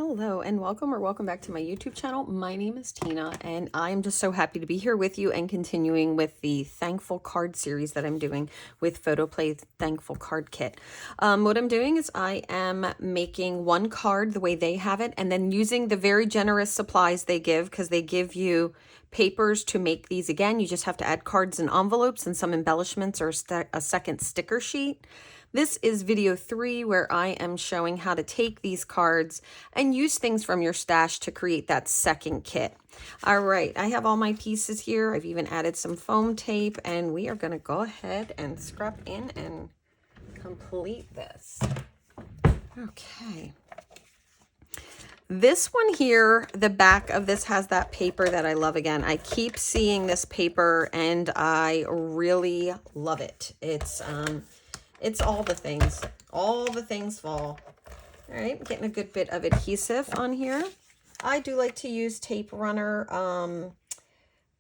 Hello and welcome back to my YouTube channel. My name is Tina and I'm just so happy to be here with you and continuing with the Thankful Card series that I'm doing with Photoplay Thankful Card Kit. What I'm doing is I am making one card the way they have it and then using the very generous supplies they give, because they give you papers to make these again. You just have to add cards and envelopes and some embellishments or a second sticker sheet. This is video 3 where I am showing how to take these cards and use things from your stash to create that second kit. All right, I have all my pieces here. I've even added some foam tape and we are going to go ahead and scrap in and complete this. Okay. This one here, the back of this has that paper that I love again. I keep seeing this paper and I really love it. It's all the things. All the things fall. All right, getting a good bit of adhesive on here. I do like to use tape runner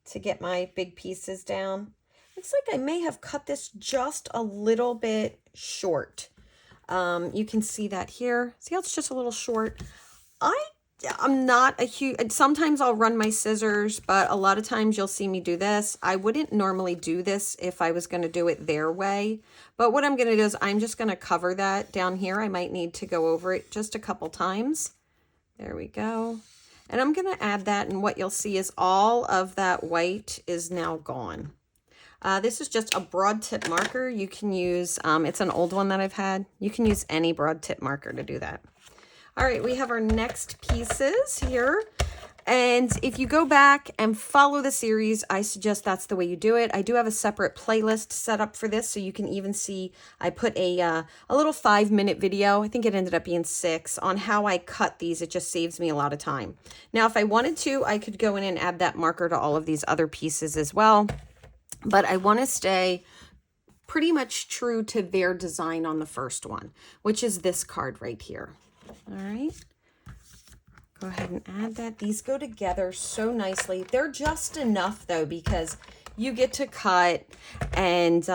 to get my big pieces down. Looks like I may have cut this just a little bit short. You can see that here. See how it's just a little short? I'm not a huge, sometimes I'll run my scissors, but a lot of times you'll see me do this. I wouldn't normally do this if I was going to do it their way, but what I'm going to do is I'm just going to cover that down here. I might need to go over it just a couple times. There we go. And I'm going to add that, and what you'll see is all of that white is now gone. This is just a broad tip marker. You can use, it's an old one that I've had. You can use any broad tip marker to do that. All right, we have our next pieces here. And if you go back and follow the series, I suggest that's the way you do it. I do have a separate playlist set up for this, so you can even see I put a little 5-minute video. I think it ended up being 6 on how I cut these. It just saves me a lot of time. Now, if I wanted to, I could go in and add that marker to all of these other pieces as well. But I want to stay pretty much true to their design on the first one, which is this card right here. All right, go ahead and add that. These go together so nicely. They're just enough though, because you get to cut and,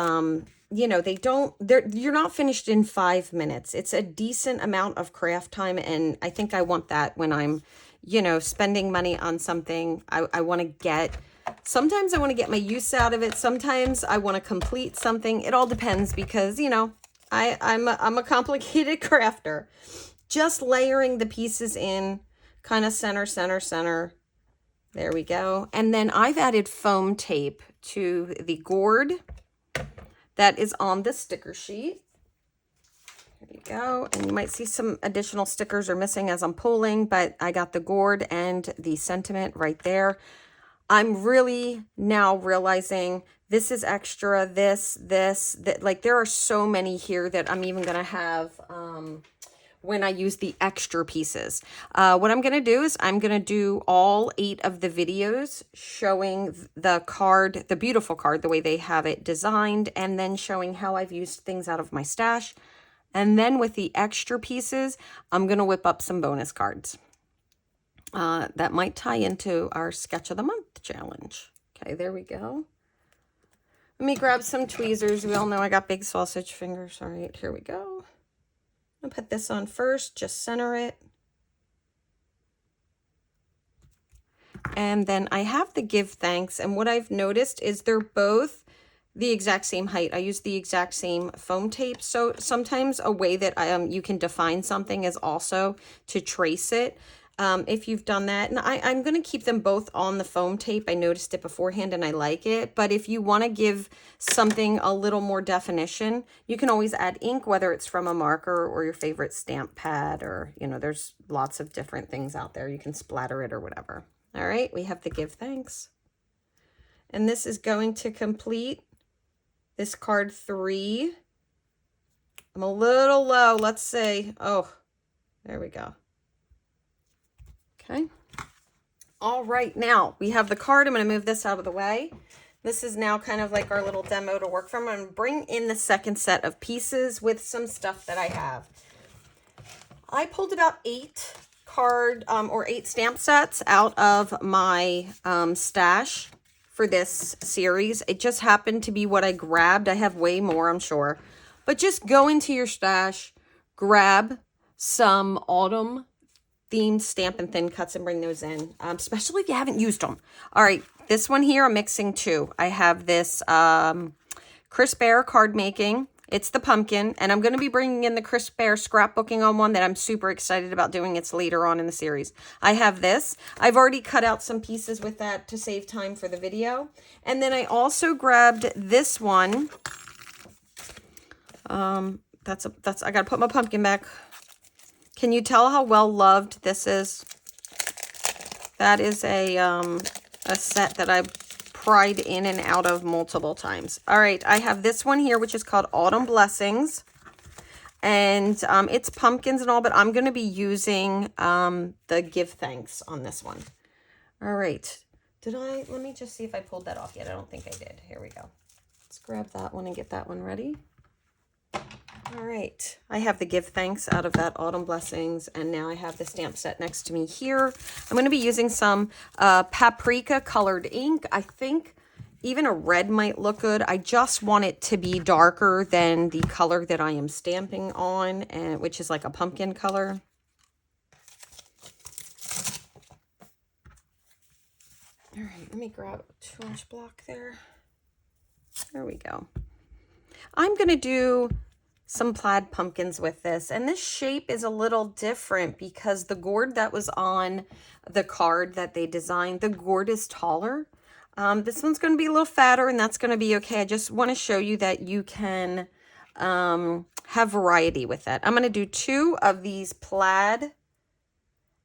you know, you're not finished in 5 minutes. It's a decent amount of craft time. And I think I want that when I'm, you know, spending money on something. I want to get, sometimes I want to get my use out of it. Sometimes I want to complete something. It all depends because, you know, I'm a complicated crafter. Just layering the pieces in, kind of center. There we go. And then I've added foam tape to the gourd that is on the sticker sheet. There you go. And you might see some additional stickers are missing as I'm pulling, but I got the gourd and the sentiment right there. I'm really now realizing this is extra, that, like there are so many here that I'm even going to have, when I use the extra pieces. What I'm going to do is I'm going to do all 8 of the videos showing the card, the beautiful card, the way they have it designed, and then showing how I've used things out of my stash. And then with the extra pieces, I'm going to whip up some bonus cards. That might tie into our Sketch of the Month challenge. Okay, there we go. Let me grab some tweezers. We all know I got big sausage fingers. All right, here we go. I'll put this on first, just center it. And then I have the give thanks. And what I've noticed is they're both the exact same height. I use the exact same foam tape. So sometimes a way that you can define something is also to trace it. If you've done that, and I'm going to keep them both on the foam tape. I noticed it beforehand and I like it, but if you want to give something a little more definition, you can always add ink, whether it's from a marker or your favorite stamp pad, or, you know, there's lots of different things out there. You can splatter it or whatever. All right, we have the give thanks. And this is going to complete this card 3. I'm a little low. Let's see. Oh, there we go. Okay. All right, now we have the card. I'm going to move this out of the way. This is now kind of like our little demo to work from. I'm going to bring in the second set of pieces with some stuff that I have. I pulled about 8 card or 8 stamp sets out of my stash for this series. It just happened to be what I grabbed. I have way more, I'm sure. But just go into your stash, grab some autumn themed Stampin' Thin Cuts and bring those in, especially if you haven't used them. All right, this one here, I'm mixing two. I have this Chris Bear card making. It's the pumpkin, and I'm going to be bringing in the Chris Bear scrapbooking on one that I'm super excited about doing. It's later on in the series. I have this. I've already cut out some pieces with that to save time for the video. And then I also grabbed this one. I got to put my pumpkin back. Can you tell how well loved this is? That is a set that I've pried in and out of multiple times. All right, I have this one here, which is called Autumn Blessings. And it's pumpkins and all, but I'm going to be using the Give Thanks on this one. All right. Let me just see if I pulled that off yet. I don't think I did. Here we go. Let's grab that one and get that one ready. All right, I have the Give Thanks out of that Autumn Blessings, and now I have the stamp set next to me here. I'm going to be using some paprika colored ink. I think even a red might look good. I just want it to be darker than the color that I am stamping on, and which is like a pumpkin color. All right, let me grab a 2-inch block there. There we go. I'm going to do some plaid pumpkins with this, and this shape is a little different because the gourd that was on the card that they designed, the gourd is taller. This one's going to be a little fatter, and that's going to be okay. I just want to show you that you can have variety with that. I'm going to do 2 of these plaid,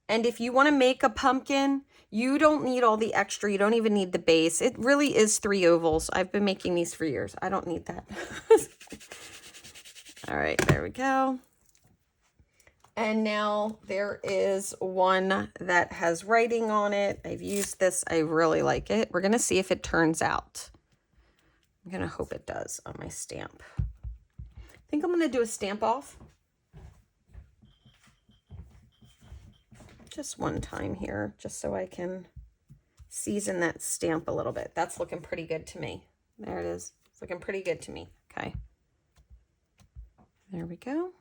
and if you want to make a pumpkin, you don't need all the extra. You don't even need the base. It really is 3 ovals. I've been making these for years. I don't need that. All right, there we go. And now there is one that has writing on it. I've used this. I really like it. We're going to see if it turns out. I'm going to hope it does on my stamp. I think I'm going to do a stamp off. Just one time here, just so I can season that stamp a little bit. That's looking pretty good to me. There it is. It's looking pretty good to me. Okay. There we go.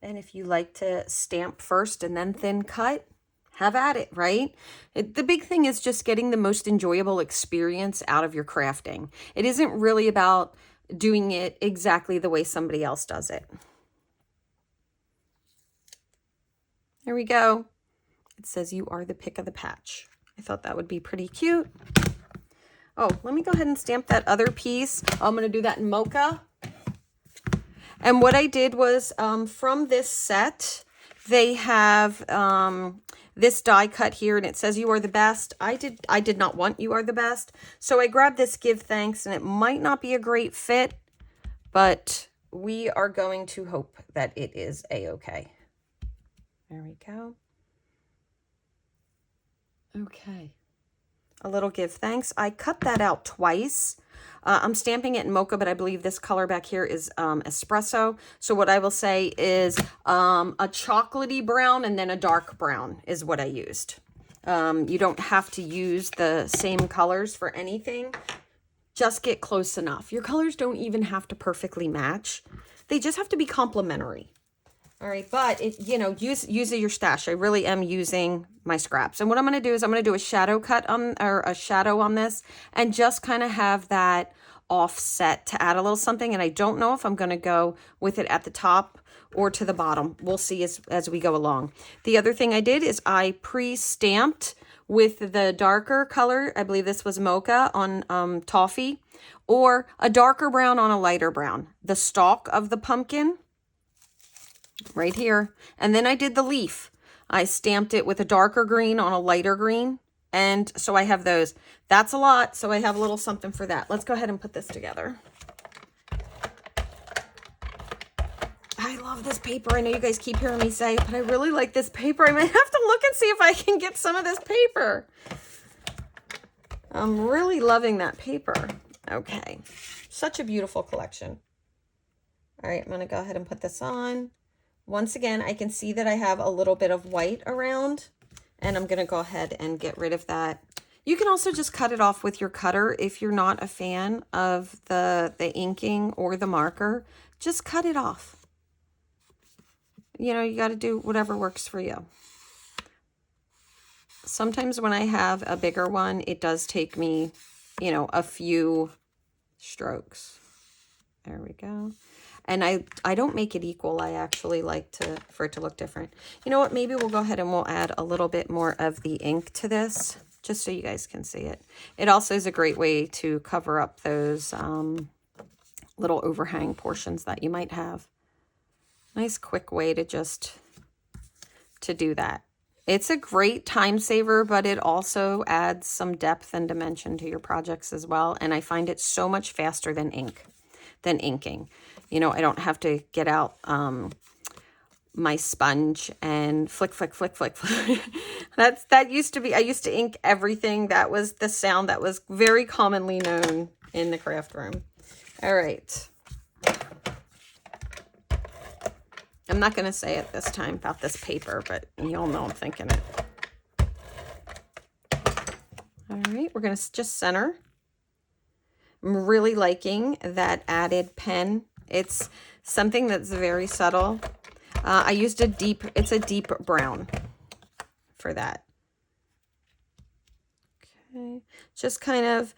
And if you like to stamp first and then thin cut, have at it, right? The big thing is just getting the most enjoyable experience out of your crafting. It isn't really about doing it exactly the way somebody else does it. There we go. It says you are the pick of the patch. I thought that would be pretty cute. Oh, let me go ahead and stamp that other piece. I'm going to do that in mocha. And what I did was from this set, they have this die cut here, and it says you are the best. I did not want you are the best. So I grabbed this Give Thanks, and it might not be a great fit, but we are going to hope that it is a-okay. There we go. Okay. A little Give Thanks. I cut that out twice. I'm stamping it in mocha, but I believe this color back here is espresso. So what I will say is a chocolatey brown and then a dark brown is what I used. You don't have to use the same colors for anything. Just get close enough. Your colors don't even have to perfectly match. They just have to be complementary. All right, but use your stash. I really am using my scraps. And what I'm going to do is I'm going to do a shadow cut on, or a shadow on this, and just kind of have that offset to add a little something. And I don't know if I'm going to go with it at the top or to the bottom. We'll see as we go along. The other thing I did is I pre-stamped with the darker color. I believe this was mocha on toffee, or a darker brown on a lighter brown. The stalk of the pumpkin right here. And then I did the leaf. I stamped it with a darker green on a lighter green. And so I have those. That's a lot. So I have a little something for that. Let's go ahead and put this together. I love this paper. I know you guys keep hearing me say, but I really like this paper. I might have to look and see if I can get some of this paper. I'm really loving that paper. Okay. Such a beautiful collection. All right. I'm going to go ahead and put this on. Once again, I can see that I have a little bit of white around, and I'm going to go ahead and get rid of that. You can also just cut it off with your cutter if you're not a fan of the inking or the marker. Just cut it off. you know, you got to do whatever works for you. Sometimes when I have a bigger one, it does take me, you know, a few strokes. There we go. And I don't make it equal. I actually like for it to look different. You know what? Maybe we'll go ahead and we'll add a little bit more of the ink to this, just so you guys can see it. It also is a great way to cover up those little overhang portions that you might have. Nice quick way to to do that. It's a great time saver, but it also adds some depth and dimension to your projects as well. And I find it so much faster than inking. You know, I don't have to get out my sponge and flick, flick, flick, flick, flick. That used to be, I used to ink everything. That was the sound that was very commonly known in the craft room. All right. I'm not going to say it this time about this paper, but you'll know I'm thinking it. All right, we're going to just center. I'm really liking that added pen. It's something that's very subtle. I used it's a deep brown for that. Okay, just kind of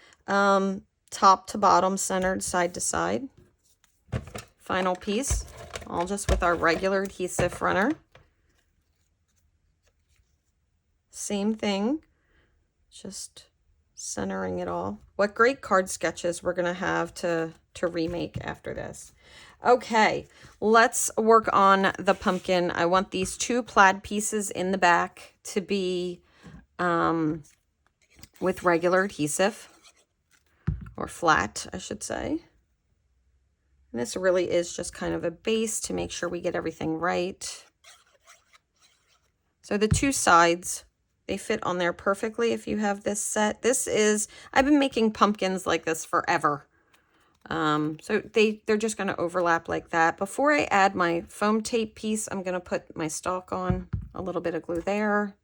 top to bottom, centered side to side. Final piece, all just with our regular adhesive runner. Same thing, just centering it all. What great card sketches we're going to have to remake after this. Okay, let's work on the pumpkin. I want these two plaid pieces in the back to be with regular adhesive, or flat, I should say. And this really is just kind of a base to make sure we get everything right. So the two sides, they fit on there perfectly if you have this set. I've been making pumpkins like this forever. So they're just going to overlap like that. Before I add my foam tape piece, I'm going to put my stalk on, a little bit of glue there.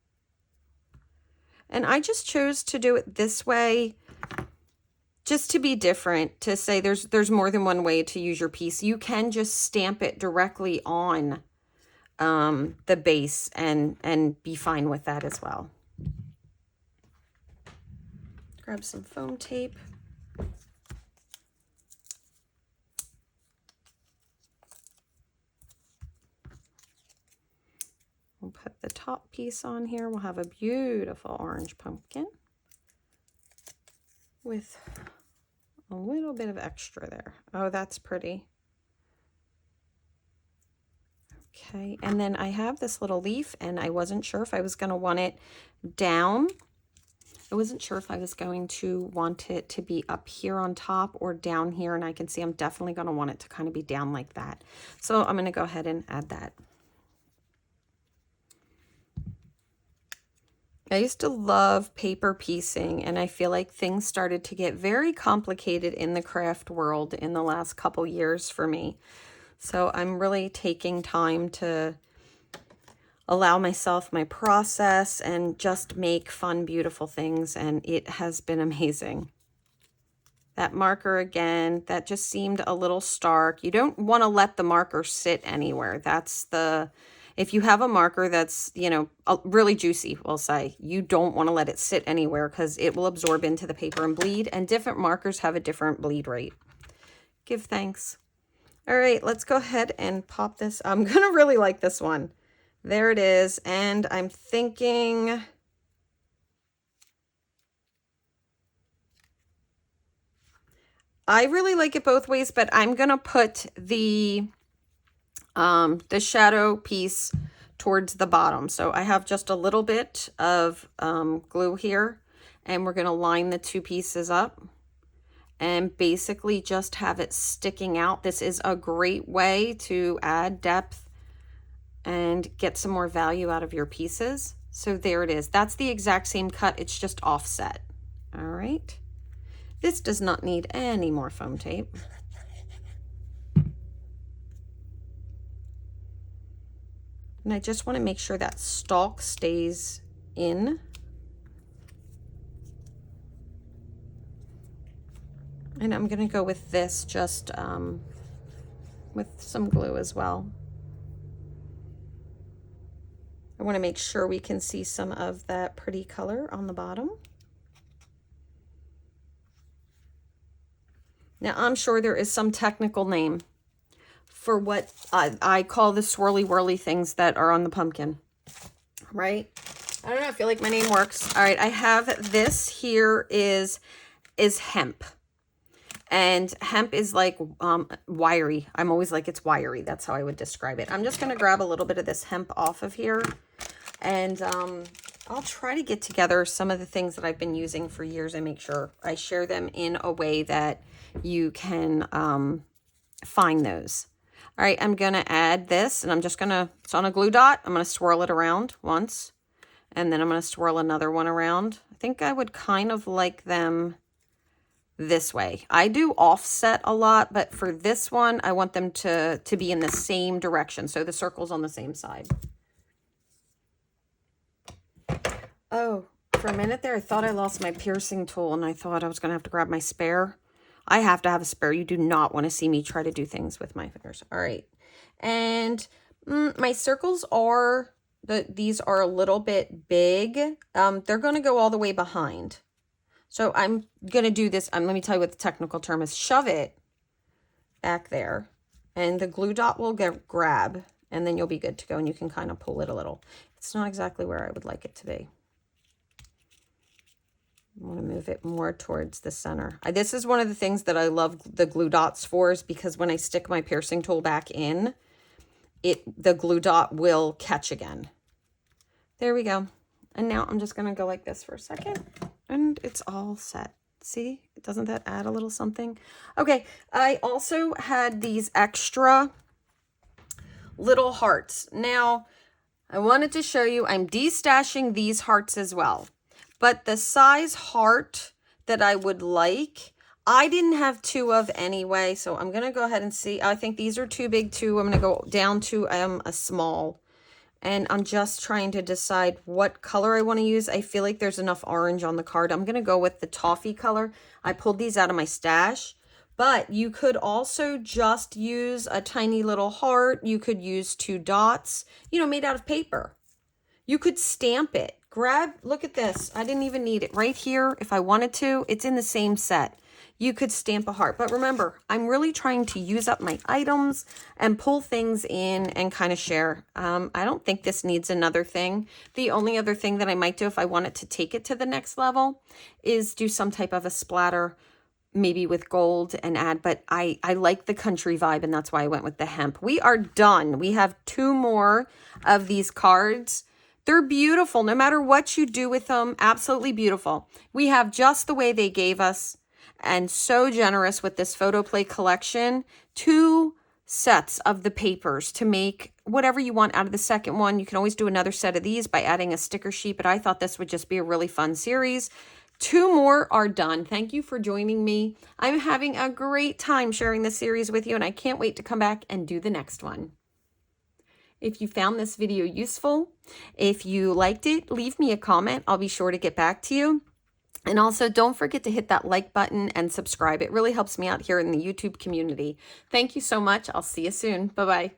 And I just chose to do it this way just to be different, to say there's more than one way to use your piece. You can just stamp it directly on the base and be fine with that as well. Grab some foam tape. We'll put the top piece on here. We'll have a beautiful orange pumpkin with a little bit of extra there. Oh, that's pretty. Okay, and then I have this little leaf, and I wasn't sure if I was going to want it down. I wasn't sure if I was going to want it to be up here on top or down here, and I can see I'm definitely going to want it to kind of be down like that. So I'm going to go ahead and add that. I used to love paper piecing, and I feel like things started to get very complicated in the craft world in the last couple years for me. So I'm really taking time to allow myself my process and just make fun, beautiful things, and it has been amazing. That marker again, that just seemed a little stark. You don't want to let the marker sit anywhere. That's if you have a marker that's, you know, really juicy, we'll say, you don't want to let it sit anywhere because it will absorb into the paper and bleed, and different markers have a different bleed rate. Give thanks. All right, let's go ahead and pop this. I'm going to really like this one. There it is, and I'm thinking I really like it both ways, but I'm going to put the shadow piece towards the bottom. So I have just a little bit of glue here, and we're going to line the two pieces up and basically just have it sticking out. This is a great way to add depth and get some more value out of your pieces. So there it is. That's the exact same cut. It's just offset. All right. This does not need any more foam tape. And I just want to make sure that stalk stays in. And I'm going to go with this just with some glue as well. I want to make sure we can see some of that pretty color on the bottom. Now, I'm sure there is some technical name for what I call the swirly whirly things that are on the pumpkin, right? I don't know, I feel like my name works. All right, I have this here is hemp. And hemp is like wiry. I'm always like, it's wiry. That's how I would describe it. I'm just going to grab a little bit of this hemp off of here. And I'll try to get together some of the things that I've been using for years and make sure I share them in a way that you can find those. All right, I'm going to add this, and I'm just going to, it's on a glue dot. I'm going to swirl it around once, and then I'm going to swirl another one around. I think I would kind of like them this way. I do offset a lot, but for this one, I want them to be in the same direction. So the circle's on the same side. Oh, for a minute there, I thought I lost my piercing tool, and I thought I was going to have to grab my spare. I have to have a spare. You do not want to see me try to do things with my fingers. All right. And my circles are, these are a little bit big. They're going to go all the way behind. So I'm going to do this. Let me tell you what the technical term is. Shove it back there, and the glue dot will grab, and then you'll be good to go, and you can kind of pull it a little. It's not exactly where I would like it to be. I want to move it more towards the center. This is one of the things that I love the glue dots for, is because when I stick my piercing tool back in, the glue dot will catch again. There we go. And now I'm just going to go like this for a second, and it's all set. See, doesn't that add a little something? Okay, I also had these extra little hearts. Now, I wanted to show you, I'm destashing these hearts as well. But the size heart that I would like, I didn't have 2 of anyway. So I'm going to go ahead and see. I think these are too big too. I'm going to go down to a small. And I'm just trying to decide what color I want to use. I feel like there's enough orange on the card. I'm going to go with the toffee color. I pulled these out of my stash. But you could also just use a tiny little heart. You could use 2 dots, made out of paper. You could stamp it. Look at this. I didn't even need it. Right here, if I wanted to, it's in the same set. You could stamp a heart. But remember, I'm really trying to use up my items and pull things in and kind of share. I don't think this needs another thing. The only other thing that I might do if I wanted to take it to the next level is do some type of a splatter, maybe with gold and add, but I like the country vibe, and that's why I went with the hemp. We are done. We have 2 more of these cards. They're beautiful. No matter what you do with them, absolutely beautiful. We have just the way they gave us, and so generous with this PhotoPlay collection. 2 sets of the papers to make whatever you want out of the second one. You can always do another set of these by adding a sticker sheet, but I thought this would just be a really fun series. 2 more are done. Thank you for joining me. I'm having a great time sharing this series with you, and I can't wait to come back and do the next one. If you found this video useful, if you liked it, leave me a comment. I'll be sure to get back to you. And also, don't forget to hit that like button and subscribe. It really helps me out here in the YouTube community. Thank you so much. I'll see you soon. Bye-bye.